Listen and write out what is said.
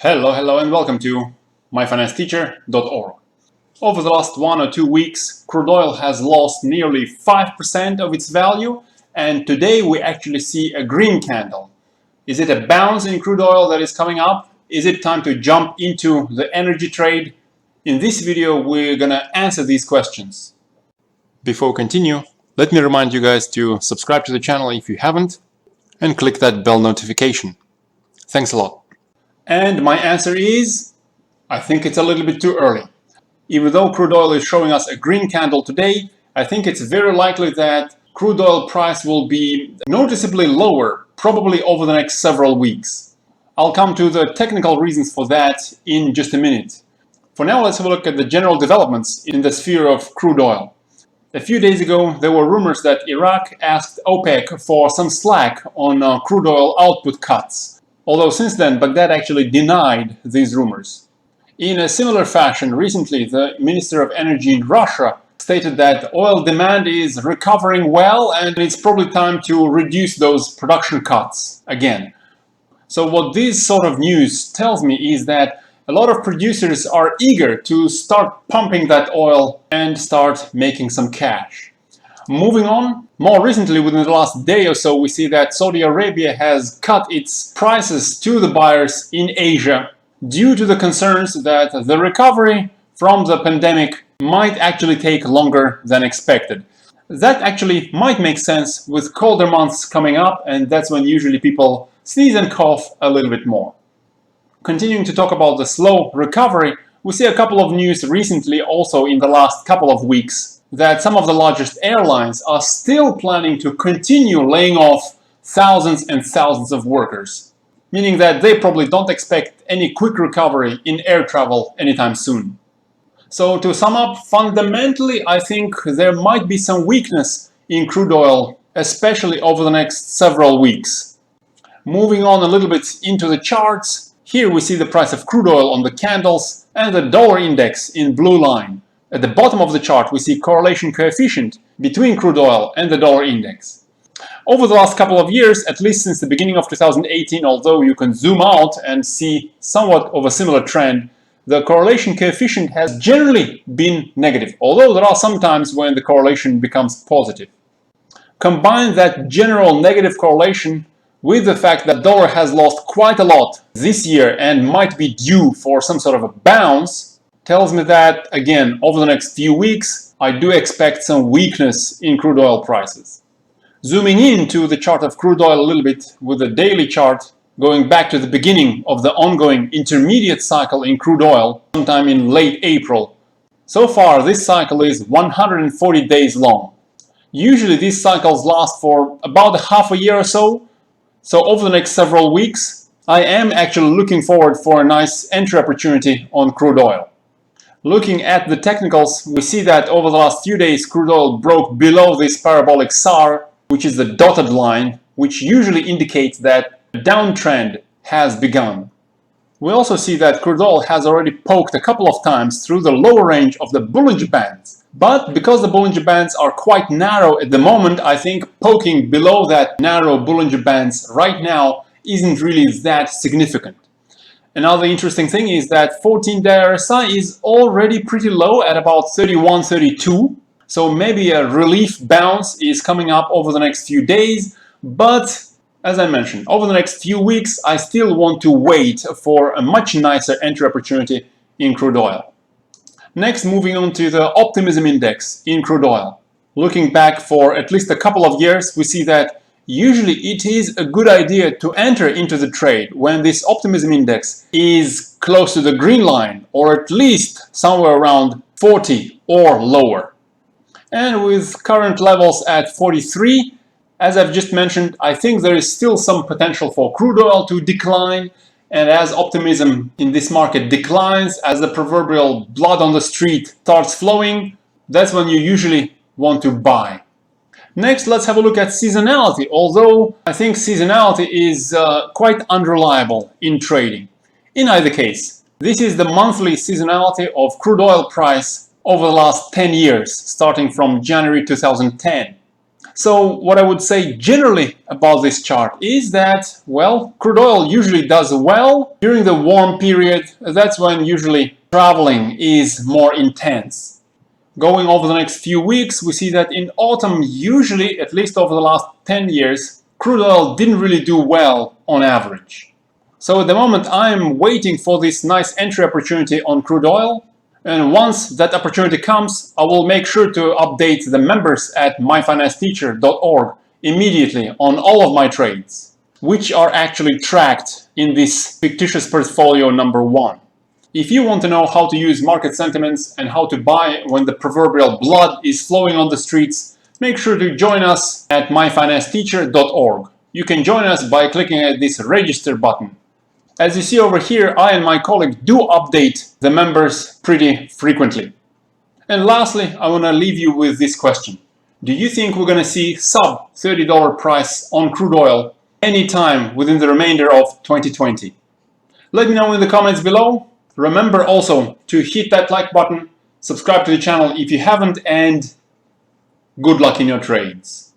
Hello and welcome to myfinanceteacher.org. Over the last 1 or 2 weeks, crude oil has lost nearly 5% of its value, and today we actually see a green candle. Is it a bounce in crude oil that is coming up? Is it time to jump into the energy trade? In this video, we're gonna answer these questions. Before we continue, let me remind you guys to subscribe to the channel if you haven't, and click that bell notification. Thanks a lot. And my answer is, I think it's a little bit too early. Even though crude oil is showing us a green candle today, I think it's very likely that crude oil price will be noticeably lower, probably over the next several weeks. I'll come to the technical reasons for that in just a minute. For now, let's have a look at the general developments in the sphere of crude oil. A few days ago, there were rumors that Iraq asked OPEC for some slack on crude oil output cuts. Although since then, Baghdad actually denied these rumors. In a similar fashion, recently, the Minister of Energy in Russia stated that oil demand is recovering well and it's probably time to reduce those production cuts again. So what this sort of news tells me is that a lot of producers are eager to start pumping that oil and start making some cash. Moving on, more recently within the last day or so, we see that Saudi Arabia has cut its prices to the buyers in Asia due to the concerns that the recovery from the pandemic might actually take longer than expected. That actually might make sense with colder months coming up, and that's when usually people sneeze and cough a little bit more. Continuing to talk about the slow recovery, we see a couple of news recently, also in the last couple of weeks, that some of the largest airlines are still planning to continue laying off thousands and thousands of workers, meaning that they probably don't expect any quick recovery in air travel anytime soon. So to sum up, fundamentally, I think there might be some weakness in crude oil, especially over the next several weeks. Moving on a little bit into the charts, here we see the price of crude oil on the candles and the dollar index in blue line. At the bottom of the chart, we see correlation coefficient between crude oil and the dollar index. Over the last couple of years, at least since the beginning of 2018, although you can zoom out and see somewhat of a similar trend, the correlation coefficient has generally been negative, although there are some times when the correlation becomes positive. Combine that general negative correlation with the fact that dollar has lost quite a lot this year and might be due for some sort of a bounce, tells me that, again, over the next few weeks, I do expect some weakness in crude oil prices. Zooming into the chart of crude oil a little bit with the daily chart, going back to the beginning of the ongoing intermediate cycle in crude oil, sometime in late April. So far, this cycle is 140 days long. Usually these cycles last for about half a year or so. So over the next several weeks, I am actually looking forward for a nice entry opportunity on crude oil. Looking at the technicals, we see that over the last few days, crude oil broke below this parabolic SAR, which is the dotted line, which usually indicates that a downtrend has begun. We also see that crude oil has already poked a couple of times through the lower range of the Bollinger Bands. But because the Bollinger Bands are quite narrow at the moment, I think poking below that narrow Bollinger Bands right now isn't really that significant. Another interesting thing is that 14-day RSI is already pretty low at about 31, 32. So maybe a relief bounce is coming up over the next few days. But as I mentioned, over the next few weeks, I still want to wait for a much nicer entry opportunity in crude oil. Next, moving on to the optimism index in crude oil. Looking back for at least a couple of years, we see that usually it is a good idea to enter into the trade when this optimism index is close to the green line, or at least somewhere around 40 or lower. And with current levels at 43, as I've just mentioned, I think there is still some potential for crude oil to decline. And as optimism in this market declines, as the proverbial blood on the street starts flowing, that's when you usually want to buy. Next, let's have a look at seasonality, although I think seasonality is quite unreliable in trading. In either case, this is the monthly seasonality of crude oil price over the last 10 years, starting from January 2010. So what I would say generally about this chart is that, well, crude oil usually does well during the warm period. That's when usually traveling is more intense. Going over the next few weeks, we see that in autumn, usually, at least over the last 10 years, crude oil didn't really do well on average. So at the moment, I'm waiting for this nice entry opportunity on crude oil. And once that opportunity comes, I will make sure to update the members at myfinancesteacher.org immediately on all of my trades, which are actually tracked in this fictitious portfolio number 1. If you want to know how to use market sentiments and how to buy when the proverbial blood is flowing on the streets, make sure to join us at myfinancesteacher.org. You can join us by clicking at this register button. As you see over here, I and my colleague do update the members pretty frequently. And lastly, I want to leave you with this question. Do you think we're going to see sub $30 price on crude oil anytime within the remainder of 2020? Let me know in the comments below. Remember also to hit that like button, subscribe to the channel if you haven't, and good luck in your trades.